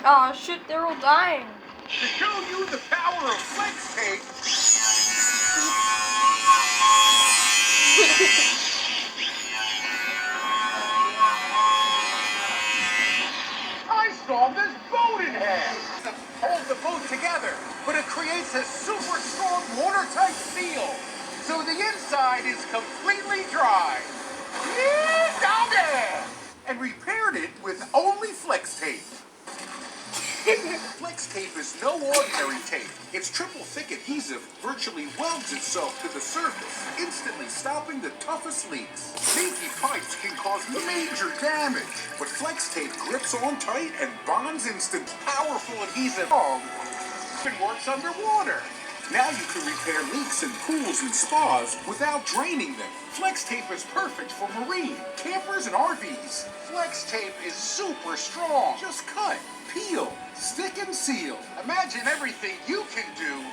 Oh shit, they're all dying. To show you the power of flex tape, I saw this boat in half. It holds the boat together, but it creates a super strong watertight seal. So the inside is completely dry. Down there! And repaired it with only flex tape. Flex tape is no ordinary tape. Its triple thick adhesive virtually welds itself to the surface, instantly stopping the toughest leaks. Leaky pipes can cause major damage, but flex tape grips on tight and bonds instantly. Powerful adhesive even works underwater. Now you can repair leaks in pools and spas without draining them. Flex tape is perfect for marine, campers, and RVs. Flex tape is super strong. Just cut, peel, stick, and seal. Imagine everything you can do